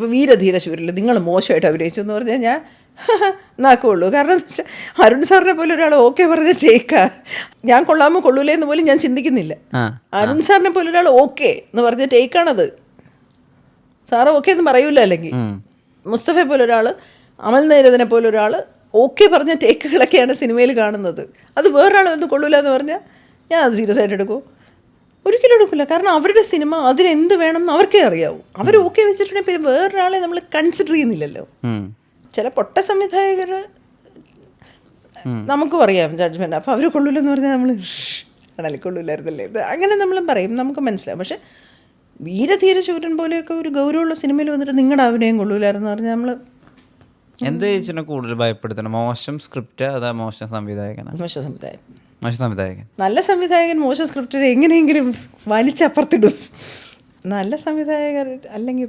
ഇപ്പോൾ വീരധീരശൂരിൽ നിങ്ങൾ മോശമായിട്ട് അഭിനയിച്ചു എന്ന് പറഞ്ഞാൽ ഞാൻ നാക്കുള്ളൂ. കാരണം എന്താ വെച്ചാൽ അരുൺ സാറിനെ പോലെ ഒരാൾ ഓക്കെ പറഞ്ഞ ടേക്കാ. ഞാൻ കൊള്ളാമോ കൊള്ളൂലേ എന്ന് പോലും ഞാൻ ചിന്തിക്കുന്നില്ല. അരുൺ സാറിനെ പോലെ ഒരാൾ ഓക്കെ എന്ന് പറഞ്ഞ ടേക്കാണത്. സാറ് ഓക്കെ എന്ന് പറയൂല. അല്ലെങ്കിൽ മുസ്തഫയെ പോലെ ഒരാൾ, അമൽ നീരദിനെ പോലെ ഒരാൾ ഓക്കെ പറഞ്ഞ ടേക്കുകളൊക്കെയാണ് സിനിമയിൽ കാണുന്നത്. അത് വേറൊരാൾ ഒന്ന് കൊള്ളൂല എന്ന് പറഞ്ഞാൽ ഞാൻ അത് സീരിയസ് ആയിട്ട് എടുക്കും? ഒരിക്കലും എടുക്കില്ല. കാരണം അവരുടെ സിനിമ അതിലെന്ത് വേണം എന്ന് അവർക്കേ അറിയാവൂ. അവർ ഓക്കെ വെച്ചിട്ടുണ്ടെങ്കിൽ പിന്നെ വേറൊരാളെ നമ്മൾ കൺസിഡർ ചെയ്യുന്നില്ലല്ലോ. ചില പൊട്ട സംവിധായകർ നമുക്കും അറിയാം ജഡ്ജ്മെൻറ്റ്. അപ്പോൾ അവർ കൊള്ളൂലെന്ന് പറഞ്ഞാൽ നമ്മൾ ആണല്ലേ കൊള്ളൂലായിരുന്നല്ലേ ഇത് അങ്ങനെ നമ്മളും പറയും, നമുക്ക് മനസ്സിലാവും. പക്ഷെ വീരധീരശൂരൻ പോലെയൊക്കെ ഒരു ഗൗരവമുള്ള സിനിമയിൽ വന്നിട്ട് നിങ്ങളുടെ അഭിനയം കൊള്ളൂലായിരുന്നു പറഞ്ഞാൽ നമ്മൾ എന്ത് ചേച്ചിനെ കൂടുതൽ ഭയപ്പെടുത്തണം? മോശം സ്ക്രിപ്റ്റ് അതാ മോശം സംവിധായകനാണ്? മോശം സംവിധായകൻ. മോശം സംവിധായകൻ. നല്ല സംവിധായകൻ മോശം സ്ക്രിപ്റ്റിൽ എങ്ങനെയെങ്കിലും വലിച്ചപ്പുറത്തിടും. നല്ല സംവിധായകർ അല്ലെങ്കിൽ